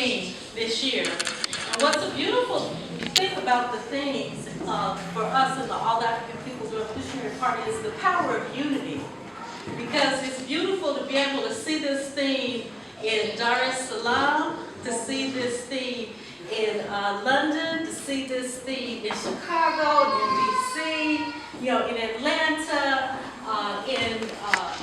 theme this year. And what's a beautiful thing about the themes for us in the All African People's Revolutionary Party is the power of unity. Because it's beautiful to be able to see this theme in Dar es Salaam, to see this theme in London, to see this theme in Chicago, in DC, in Atlanta, in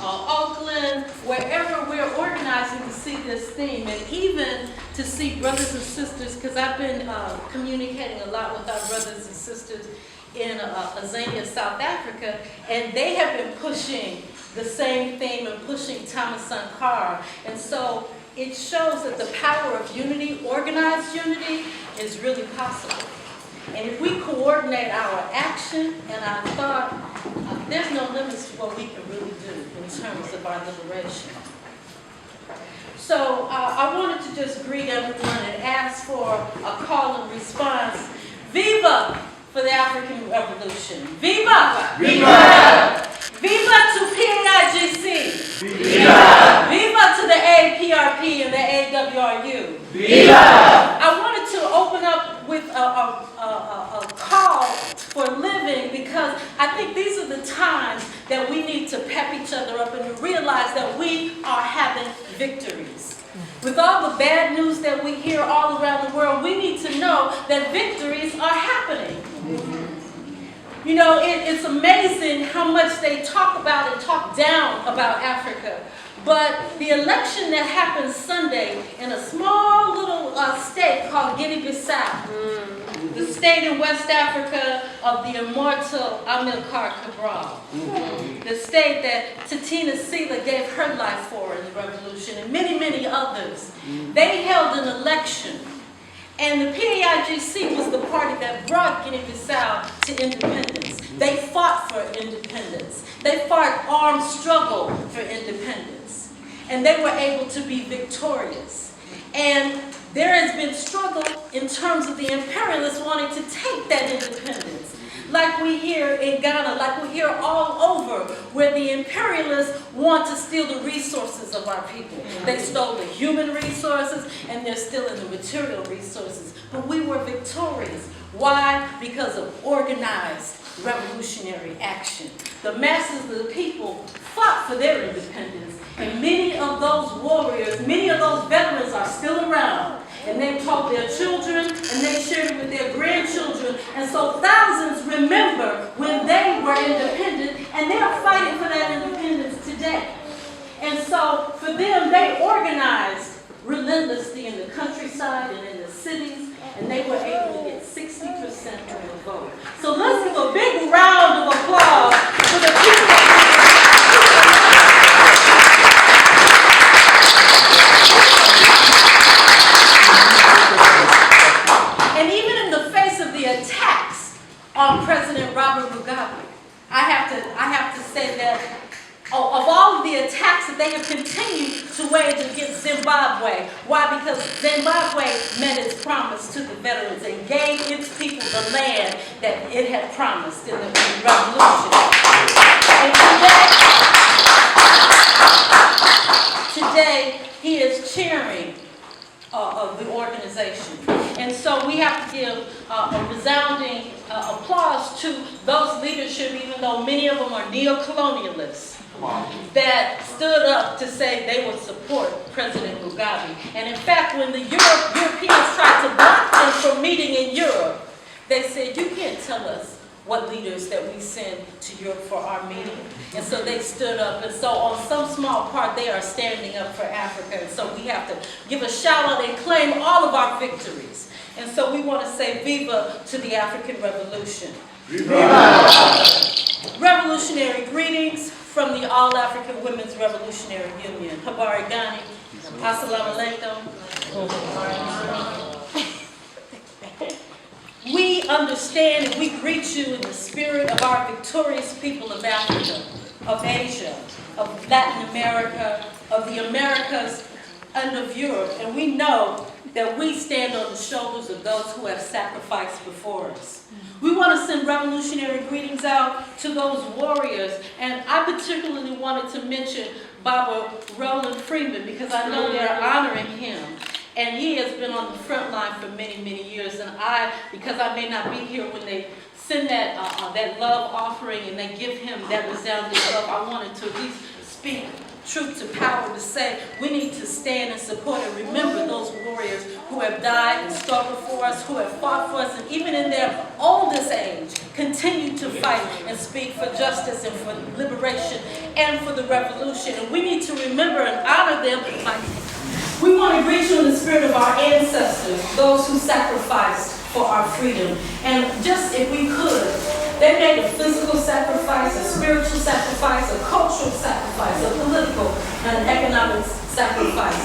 Oakland, wherever we're organizing to see this theme, and even to see brothers and sisters, because I've been communicating a lot with our brothers and sisters in Azania, South Africa, and they have been pushing the same theme and pushing Thomas Sankara. And so it shows that the power of unity, organized unity, is really possible. And if we coordinate our action and our thought, there's no limits to what we can really do in terms of our liberation. So I wanted to just greet everyone and ask for a call and response. Viva for the African Revolution. Viva! Viva! Viva to PAIGC! Viva! Viva to the APRP and the AWRU! Viva! I wanted to open up with a call for living, because I think these are the times that we need to pep each other up and to realize that we are having victories. With all the bad news that we hear all around the world, we need to know that victories are happening. It's amazing how much they talk about and talk down about Africa. But the election that happened Sunday in a small little state called Guinea-Bissau, the state in West Africa of the immortal Amilcar Cabral, the state that Titina Sila gave her life for in the revolution, and many, many others, they held an election. And the PAIGC was the party that brought Guinea-Bissau to independence. They fought for independence. They fought armed struggle for independence. And they were able to be victorious. And there has been struggle in terms of the imperialists wanting to take that independence. Like we hear in Ghana, like we hear all over, where the imperialists want to steal the resources of our people. They stole the human resources, and they're stealing the material resources. But we were victorious. Why? Because of organized revolutionary action. The masses of the people fought for their independence, and many of those warriors, many of those veterans are still around. And they taught their children, and they shared it with their grandchildren. And so thousands remember when they were independent, and they are fighting for that independence today. And so for them, they organized relentlessly in the countryside and in the cities, and they were able to get 60% of the vote. So let's give a big round of applause for the people. And even in the face of the attacks on President Robert Mugabe, I have to say that of all of the attacks that they have continued to wage against Zimbabwe. Why? Because Zimbabwe met its promise to the veterans and gave its people the land that it had promised in the revolution. And today he is chairing of the organization. And so we have to give a resounding applause to those leadership, even though many of them are neo-colonialists, that stood up to say they would support President Mugabe. And in fact, when the Europeans tried to block them from meeting in Europe, they said, you can't tell us what leaders that we send to Europe for our meeting. And so they stood up. And so on some small part, they are standing up for Africa. And so we have to give a shout out and claim all of our victories. And so we want to say viva to the African Revolution. Viva! Revolutionary greetings from the All African Women's Revolutionary Union. Habari Gani. Assalamu alaikum. We understand and we greet you in the spirit of our victorious people of Africa, of Asia, of Latin America, of the Americas, and of Europe. And we know that we stand on the shoulders of those who have sacrificed before us. We want to send revolutionary greetings out to those warriors. And I particularly wanted to mention Baba Roland Freeman, because I know they're honoring him. And he has been on the front line for many, many years. And because I may not be here when they send that love offering and they give him that resounding love, I wanted to at least speak truth to power, to say we need to stand and support and remember those warriors who have died and struggled for us, who have fought for us, and even in their oldest age, continue to fight and speak for justice and for liberation and for the revolution. And we need to remember and honor them. We want to greet you in the spirit of our ancestors, those who sacrificed for our freedom. And just if we could, they made a physical sacrifice, a spiritual sacrifice, a cultural sacrifice, a political and economic sacrifice.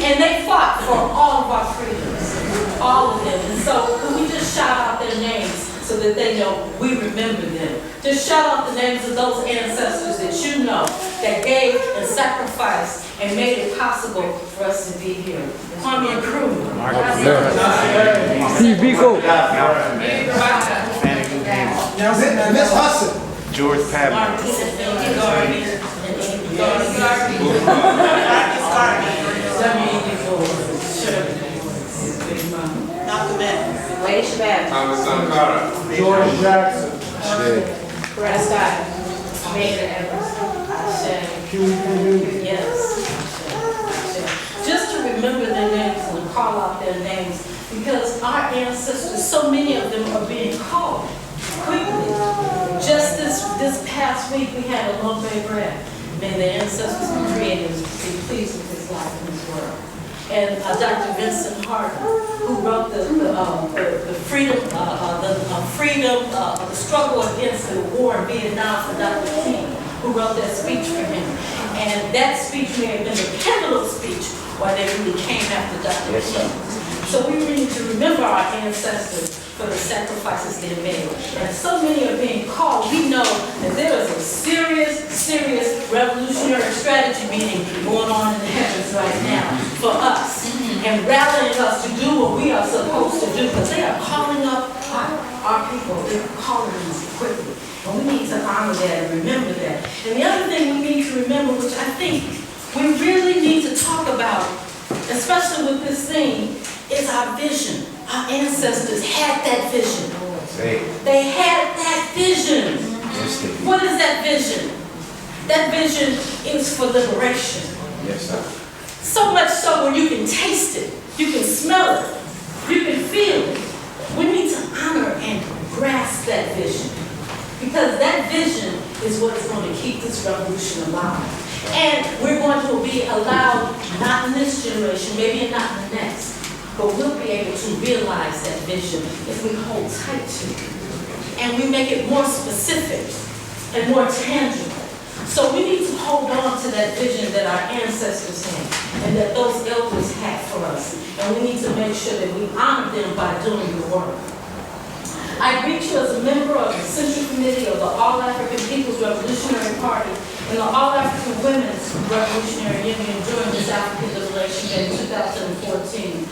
And they fought for all of our freedoms, all of them. And so could we just shout out their names so that they know we remember them? Just shout out the names of those ancestors that you know that gave and sacrificed and made it possible for us to be here. Kwame Nkrumah. Steve Biko. Miss Hudson. George Pablo. Thomas Sankara. George Jackson. Prescott. Major Evans. Yes. Just to remember their names and to call out their names, because our ancestors, so many of them are being called quickly. Just this past week, we had a low grade bread. May the ancestors and creators be pleased with his life and his work. And Dr. Vincent Hardin, who wrote the struggle against the war in Vietnam for Dr. King, who wrote that speech for him. And that speech may have been a pivotal speech why they really came after Dr. King. So we really need to remember our ancestors for the sacrifices they made. And so many are being called. We know that there is a serious revolutionary strategy meeting going on in the heavens right now for us and rallying us to do what we are supposed to do, because they are calling up our people. They're calling us quickly. And we need to honor that and remember that. And the other thing we need to remember, which I think we really need to talk about, especially with this theme, is our vision. Our ancestors had that vision. They had that vision. What is that vision? That vision is for liberation. Yes, sir. So much so where you can taste it, you can smell it, you can feel it. We need to honor and grasp that vision, because that vision is what is going to keep this revolution alive. And we're going to be allowed, not in this generation, maybe not in the next, but we'll be able to realize that vision if we hold tight to it. And we make it more specific and more tangible. So we need to hold on to that vision that our ancestors had and that those elders had for us. And we need to make sure that we honor them by doing the work. I greet you as a member of the Central Committee of the All-African People's Revolutionary Party and the All-African Women's Revolutionary Union during this African Liberation Day in 2014.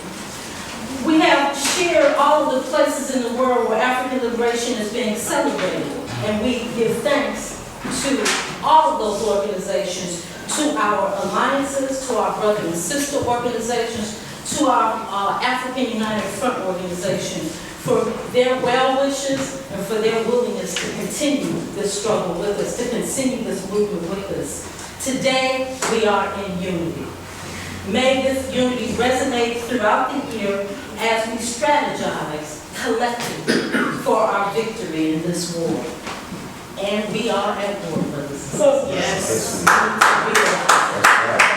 We have shared all of the places in the world where African liberation is being celebrated, and we give thanks to all of those organizations, to our alliances, to our brother and sister organizations, to our African United Front organization, for their well wishes and for their willingness to continue this struggle with us, to continue this movement with us. Today, we are in unity. May this unity resonate throughout the year as we strategize collectively for our victory in this war. And we are at war, brothers and sisters. Yes. Can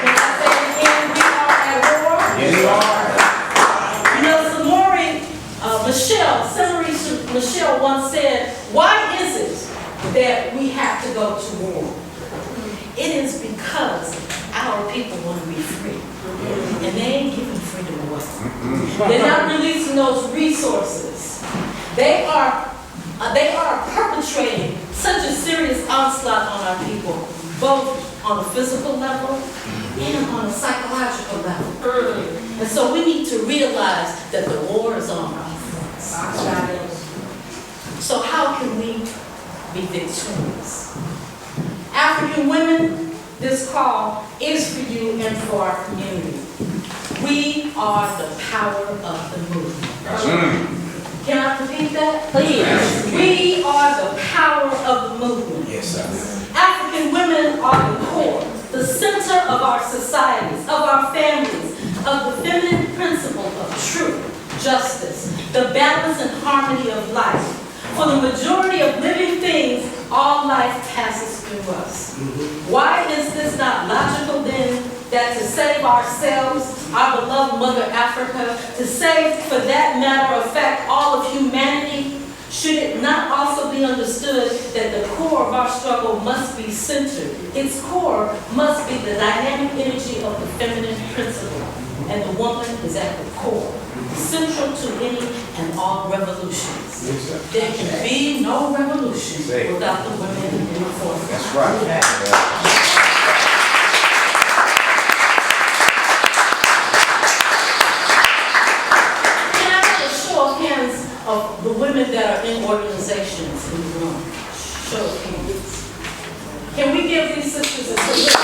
I say it again? We are at war? Yes, we are. You know, Senator Michelle once said, why is it that we have to go to war? It is because our people want to be free. And they ain't giving freedom away. They're not releasing those resources. They are perpetrating such a serious onslaught on our people, both on a physical level and on a psychological level. And so we need to realize that the war is on our fronts. So how can we be victorious? African women, this call is for you and for our community. We are the power of the movement. Can I repeat that? Please. We are the power of the movement. Yes, sir. African women are the core, the center of our societies, of our families, of the feminine principle of truth, justice, the balance and harmony of life. For the majority of living things, all life passes through us. Why is this not logical then, that to save ourselves, our beloved Mother Africa, to save, for that matter of fact, all of humanity, should it not also be understood that the core of our struggle must be centered? Its core must be the dynamic energy of the feminine principle, and the woman is at the core, central to any and all revolutions. Yes, sir. There can be no revolution without the women in the forefront. That's right. Yeah. Of the women that are in organizations in the room. Show of hands. Can we give these sisters a salute?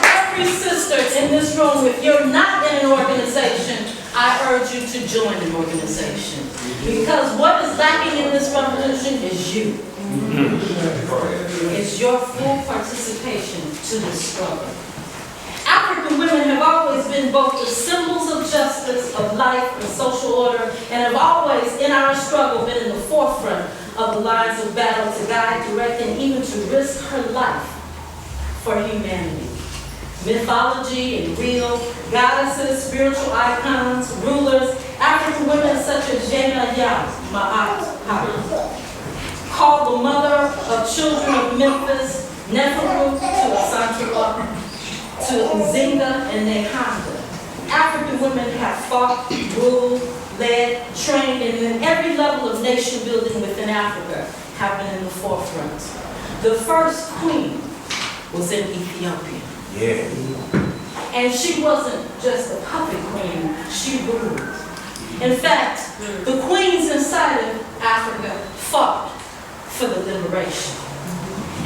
Every sister in this room, if you're not in an organization, I urge you to join an organization. Because what is lacking in this revolution is you. It's your full participation to this struggle. African women have always been both the symbols of justice, of life, and social order, and have always, in our struggle, been in the forefront of the lines of battle to guide, direct, and even to risk her life for humanity. Mythology and real, goddesses, spiritual icons, rulers, African women such as Jana Ya Ma'at, called the mother of children of Memphis, Neferu to Asantara, to Nzinga and Nehanda. African women have fought, ruled, led, trained, and in every level of nation building within Africa have been in the forefront. The first queen was in Ethiopia. Yeah. And she wasn't just a puppet queen, she ruled. In fact, the queens inside of Africa fought for the liberation.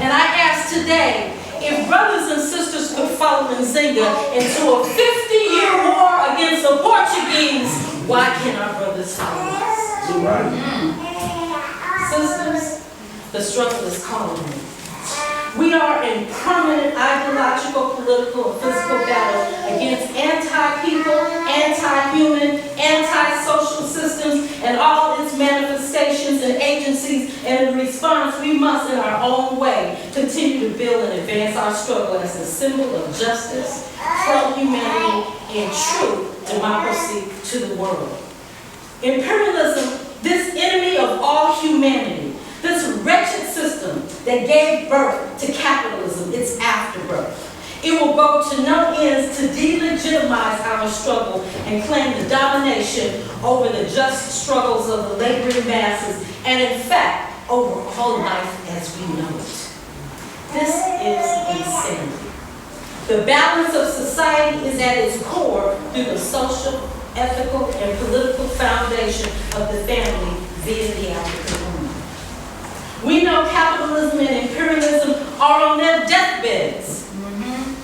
And I ask today, if brothers and sisters could follow Nzinga into a 50-year war against the Portuguese, why can't our brothers follow us? Right. Sisters, the struggle is calling me. We are in permanent ideological, political, and physical battle against anti-people, anti-human, anti-social systems, and all its manifestations and agencies. And in response, we must, in our own way, continue to build and advance our struggle as a symbol of justice, pro-humanity, and true democracy to the world. Imperialism, this enemy of all humanity, this wretched system that gave birth to capitalism, its afterbirth. It will go to no ends to delegitimize our struggle and claim the domination over the just struggles of the laboring masses, and in fact, over all life as we know it. This is insanity. The balance of society is at its core through the social, ethical, and political foundation of the family via the African woman. We know capitalism and imperialism are on their deathbeds.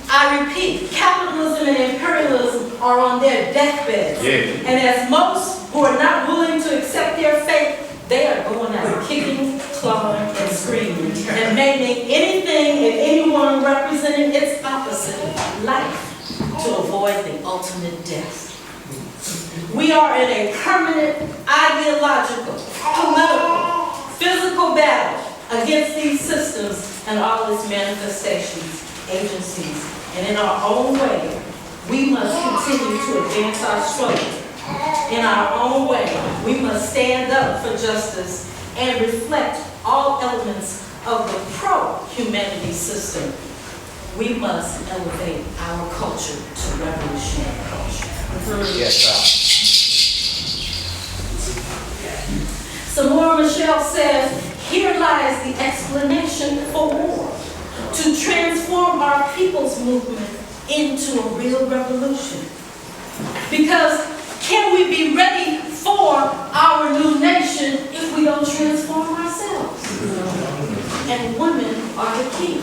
I repeat, capitalism and imperialism are on their deathbeds. Yeah. And as most who are not willing to accept their fate, they are going out kicking, clawing, and screaming, and making anything and anyone representing its opposite, life, to avoid the ultimate death. We are in a permanent ideological, political, physical battle against these systems and all its manifestations, agencies, and in our own way, we must continue to advance our struggle. In our own way, we must stand up for justice and reflect all elements of the pro-humanity system. We must elevate our culture to revolutionary culture. Yes, sir. Samora Michelle says, here lies the explanation for war, to transform our people's movement into a real revolution. Because can we be ready for our new nation if we don't transform ourselves? and women are the key.